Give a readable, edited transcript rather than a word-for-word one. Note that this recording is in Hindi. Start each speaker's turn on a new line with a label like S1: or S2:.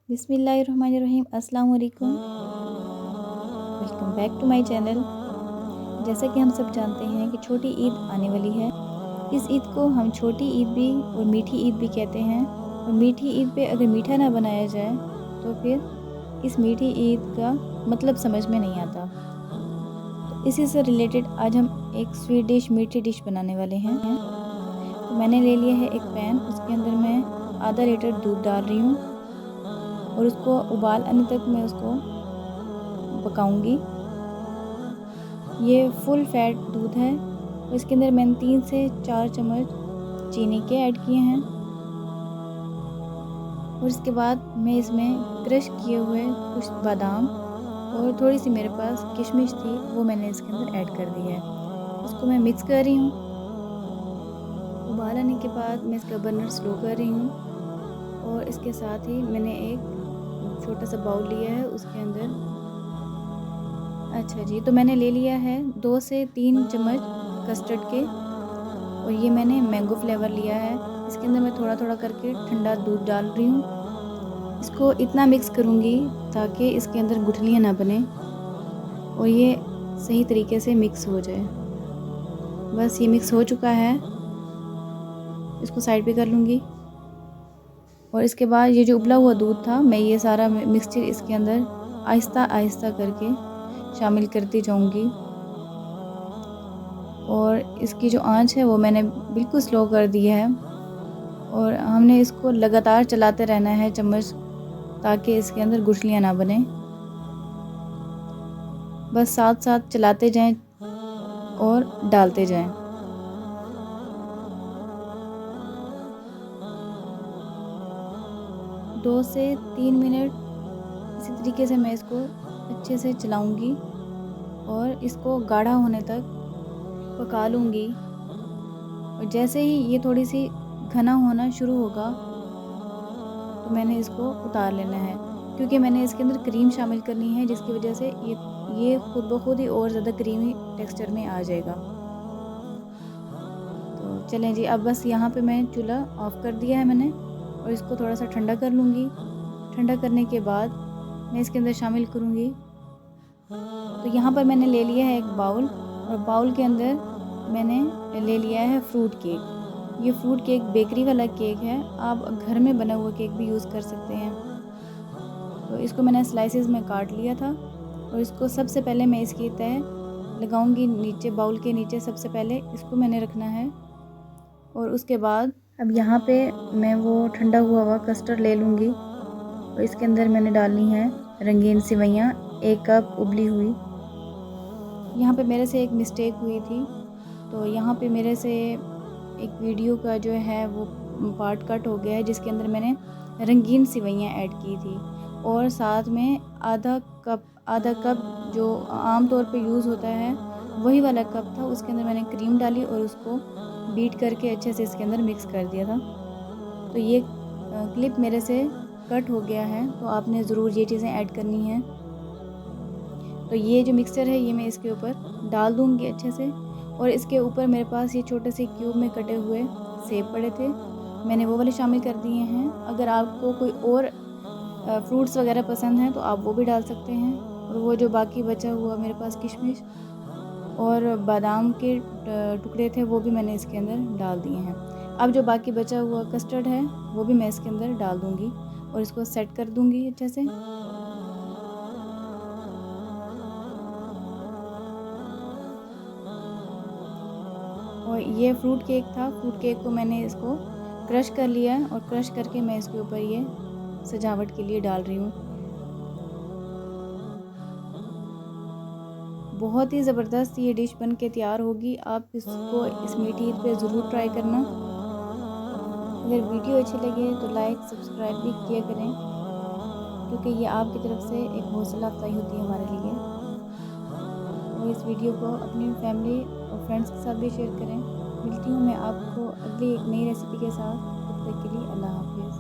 S1: बिस्मिल्लाहिर्रहमानिर्रहीम। अस्सलाम वालेकुम। Welcome back to my channel. जैसा कि हम सब जानते हैं कि छोटी ईद आने वाली है। इस ईद को हम छोटी ईद भी और मीठी ईद भी कहते हैं। और मीठी ईद पे अगर मीठा ना बनाया जाए तो फिर इस मीठी ईद का मतलब समझ में नहीं आता। तो इसी से रिलेटेड आज हम एक स्वीट डिश, मीठी डिश बनाने वाले हैं। तो मैंने ले लिया है एक पैन, उसके अंदर मैं आधा लीटर दूध डाल रही हूँ और उसको उबाल आने तक मैं उसको पकाऊंगी। ये फुल फैट दूध है और इसके अंदर मैंने 3 से 4 चम्मच चीनी के ऐड किए हैं। और इसके बाद मैं इसमें क्रश किए हुए कुछ बादाम और थोड़ी सी मेरे पास किशमिश थी, वो मैंने इसके अंदर ऐड कर दी है। इसको मैं मिक्स कर रही हूँ। उबाल आने के बाद मैं इसका बर्नर स्लो कर रही हूँ और इसके साथ ही मैंने एक छोटा सा बाउल लिया है, उसके अंदर तो मैंने ले लिया है 2 से 3 चम्मच कस्टर्ड के। और ये मैंने मैंगो फ्लेवर लिया है। इसके अंदर मैं थोड़ा थोड़ा करके ठंडा दूध डाल रही हूँ। इसको इतना मिक्स करूँगी ताकि इसके अंदर गुठलियाँ ना बने और ये सही तरीके से मिक्स हो जाए। बस ये मिक्स हो चुका है, इसको साइड पे कर लूँगी। और इसके बाद ये जो उबला हुआ दूध था, मैं ये सारा मिक्सचर इसके अंदर आहिस्ता आहिस्ता करके शामिल करती जाऊंगी। और इसकी जो आंच है वो मैंने बिल्कुल स्लो कर दी है और हमने इसको लगातार चलाते रहना है चम्मच, ताकि इसके अंदर गुठलियाँ ना बने। बस साथ साथ चलाते जाएं और डालते जाएं। दो से 3 मिनट इसी तरीके से मैं इसको अच्छे से चलाऊंगी और इसको गाढ़ा होने तक पका लूँगी। और जैसे ही ये थोड़ी सी घना होना शुरू होगा तो मैंने इसको उतार लेना है, क्योंकि मैंने इसके अंदर क्रीम शामिल करनी है, जिसकी वजह से ये खुद ब खुद ही और ज़्यादा क्रीमी टेक्सचर में आ जाएगा। तो चलें जी, अब बस यहाँ पे मैं चूल्हा ऑफ़ कर दिया है मैंने और इसको थोड़ा सा ठंडा कर लूँगी। ठंडा करने के बाद मैं इसके अंदर शामिल करूँगी। तो यहाँ पर मैंने ले लिया है एक बाउल और बाउल के अंदर मैंने ले लिया है फ्रूट केक। ये फ्रूट केक बेकरी वाला केक है, आप घर में बना हुआ केक भी यूज़ कर सकते हैं। तो इसको मैंने स्लाइसेस में काट लिया था और इसको सबसे पहले मैं इसकी तह लगाऊंगी नीचे, बाउल के नीचे सबसे पहले इसको मैंने रखना है। और उसके बाद अब यहाँ पे मैं वो ठंडा हुआ कस्टर्ड ले लूँगी और इसके अंदर मैंने डालनी है रंगीन सेवइयाँ, 1 कप उबली हुई। यहाँ पे मेरे से एक मिस्टेक हुई थी, तो यहाँ पे मेरे से एक वीडियो का जो है वो पार्ट कट हो गया है, जिसके अंदर मैंने रंगीन सेवइयाँ ऐड की थी और साथ में आधा कप जो आम तौर पे यूज़ होता है वही वाला कप था, उसके अंदर मैंने क्रीम डाली और उसको बीट करके अच्छे से इसके अंदर मिक्स कर दिया था। तो ये क्लिप मेरे से कट हो गया है, तो आपने ज़रूर ये चीज़ें ऐड करनी हैं। तो ये जो मिक्सचर है ये मैं इसके ऊपर डाल दूँगी अच्छे से। और इसके ऊपर मेरे पास ये छोटे से क्यूब में कटे हुए सेब पड़े थे, मैंने वो वाले शामिल कर दिए हैं। अगर आपको कोई और फ्रूट्स वगैरह पसंद हैं तो आप वो भी डाल सकते हैं। और वो जो बाकी बचा हुआ मेरे पास किशमिश और बादाम के टुकड़े थे वो भी मैंने इसके अंदर डाल दिए हैं। अब जो बाकी बचा हुआ कस्टर्ड है वो भी मैं इसके अंदर डाल दूँगी और इसको सेट कर दूँगी अच्छे से। और ये फ्रूट केक था, फ्रूट केक को मैंने इसको क्रश कर लिया और क्रश करके मैं इसके ऊपर ये सजावट के लिए डाल रही हूँ। बहुत ही ज़बरदस्त ये डिश बन के तैयार होगी। आप इसको इस मीठी ईद पे ज़रूर ट्राई करना। अगर वीडियो अच्छी लगे तो लाइक सब्सक्राइब भी किया करें, क्योंकि ये आपकी तरफ से एक हौसला अफजाई होती है हमारे लिए। और इस वीडियो को अपनी फैमिली और फ्रेंड्स के साथ भी शेयर करें। मिलती हूँ मैं आपको अगली एक नई रेसिपी के साथ। तब तक के लिए अल्लाह हाफिज़।